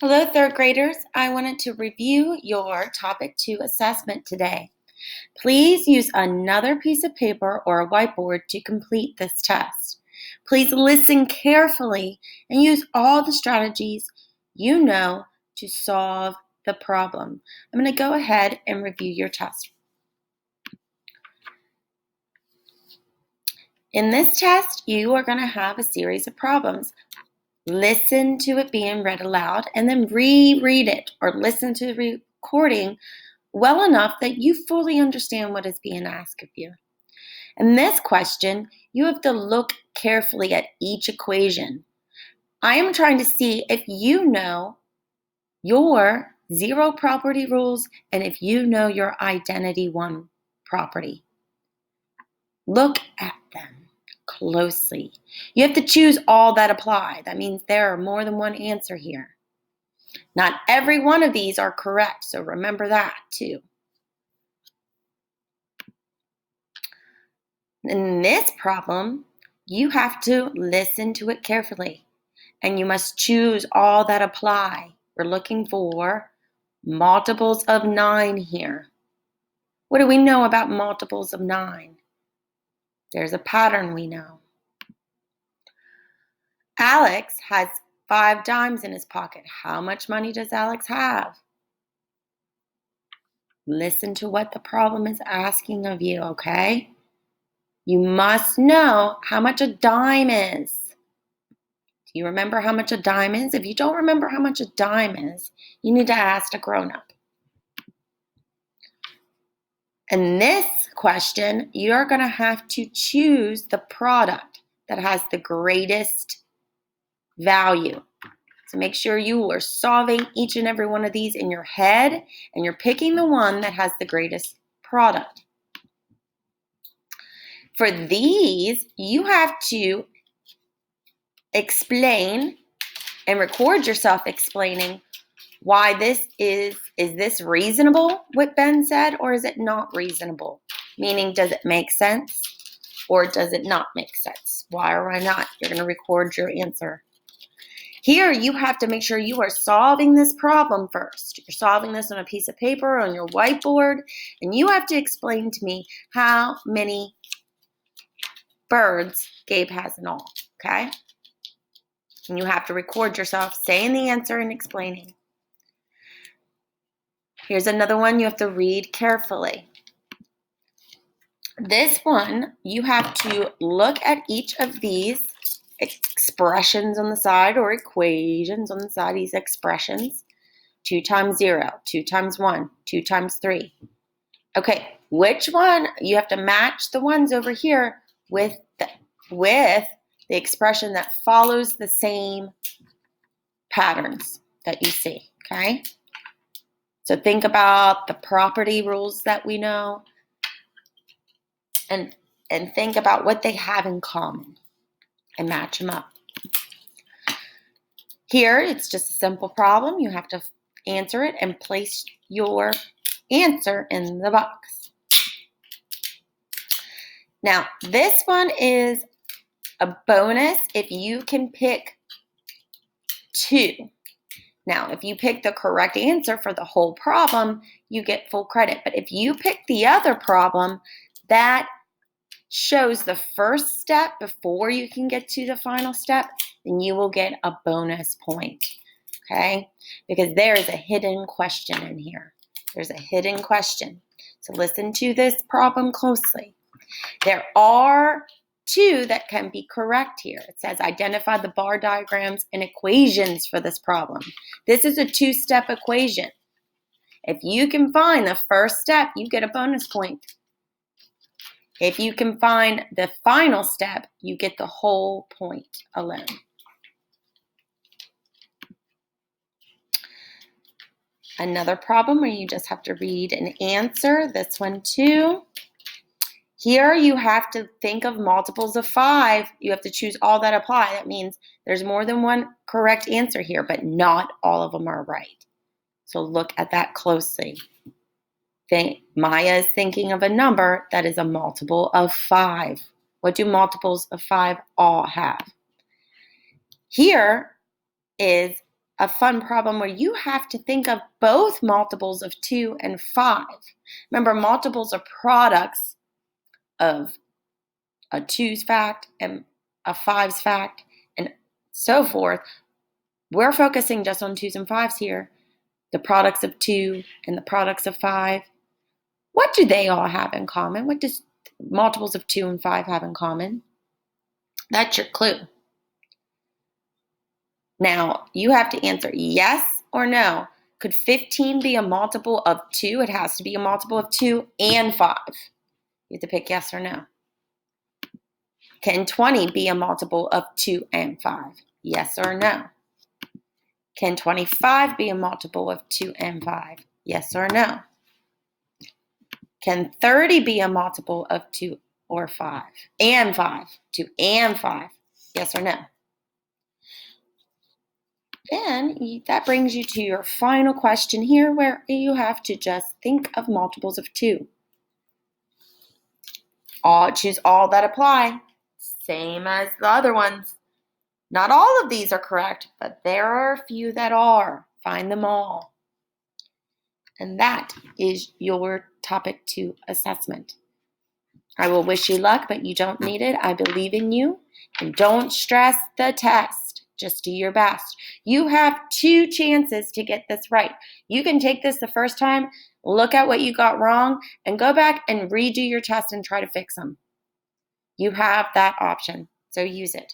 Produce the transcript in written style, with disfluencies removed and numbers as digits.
Hello, third graders. I wanted to review your Topic 2 assessment today. Please use another piece of paper or a whiteboard to complete this test. Please listen carefully and use all the strategies you know to solve the problem. I'm going to go ahead and review your test. In this test, you are going to have a series of problems. Listen to it being read aloud and then reread it or listen to the recording well enough that you fully understand what is being asked of you. In this question, you have to look carefully at each equation. I am trying to see if you know your zero property rules and if you know your identity one property. Look at them closely. You have to choose all that apply. That means there are more than one answer here. Not every one of these are correct, so remember that too. In this problem, you have to listen to it carefully, and you must choose all that apply. We're looking for multiples of 9 here. What do we know about multiples of 9? There's a pattern we know. Alex has 5 dimes in his pocket. How much money does Alex have? Listen to what the problem is asking of you, okay? You must know how much a dime is. Do you remember how much a dime is? If you don't remember how much a dime is, you need to ask a grown-up. In this question, you're going to have to choose the product that has the greatest value. So make sure you are solving each and every one of these in your head, and you're picking the one that has the greatest product. For these, you have to explain and record yourself explaining why this is this reasonable, what Ben said, or is it not reasonable? Meaning, does it make sense or does it not make sense? Why or why not? You're going to record your answer. Here, you have to make sure you are solving this problem first. You're solving this on a piece of paper, on your whiteboard, and you have to explain to me how many birds Gabe has in all, okay? And you have to record yourself saying the answer and explaining. Here's another one you have to read carefully. This one, you have to look at each of these expressions on the side or equations on the side, these expressions. 2 times 0, 2 times 1, 2 times 3. Okay, which one? You have to match the ones over here with the expression that follows the same patterns that you see, okay? So think about the property rules that we know and think about what they have in common and match them up. Here, it's just a simple problem. You have to answer it and place your answer in the box. Now, this one is a bonus if you can pick 2. Now, if you pick the correct answer for the whole problem, you get full credit. But if you pick the other problem, that shows the first step before you can get to the final step, then you will get a bonus point, okay? Because there is a hidden question in here. There's a hidden question. So listen to this problem closely. There are 2 that can be correct here. It says identify the bar diagrams and equations for this problem. This is a 2-step equation. If you can find the first step, you get a bonus point. If you can find the final step, you get the whole point alone. Another problem where you just have to read and answer, this one too. Here you have to think of multiples of 5. You have to choose all that apply. That means there's more than one correct answer here, but not all of them are right. So look at that closely. Maya is thinking of a number that is a multiple of 5. What do multiples of 5 all have? Here is a fun problem where you have to think of both multiples of 2 and 5. Remember, multiples are products of a 2's fact and a 5's fact and so forth. We're focusing just on 2's and 5's here. The products of 2 and the products of 5. What do they all have in common? What does multiples of 2 and 5 have in common? That's your clue. Now, you have to answer yes or no. Could 15 be a multiple of 2? It has to be a multiple of 2 and 5. You have to pick yes or no. Can 20 be a multiple of 2 and 5? Yes or no. Can 25 be a multiple of 2 and 5? Yes or no. Can 30 be a multiple of 2 or 5? And 5. 2 and 5. Yes or no. Then that brings you to your final question here, where you have to just think of multiples of 2. Choose all that apply, same as the other ones. Not all of these are correct, but there are a few that are. Find them all. And that is your topic 2 assessment. I will wish you luck, but you don't need it. I believe in you. And don't stress the test. Just do your best. You have 2 chances to get this right. You can take this the first time, look at what you got wrong, and go back and redo your test and try to fix them. You have that option, so use it.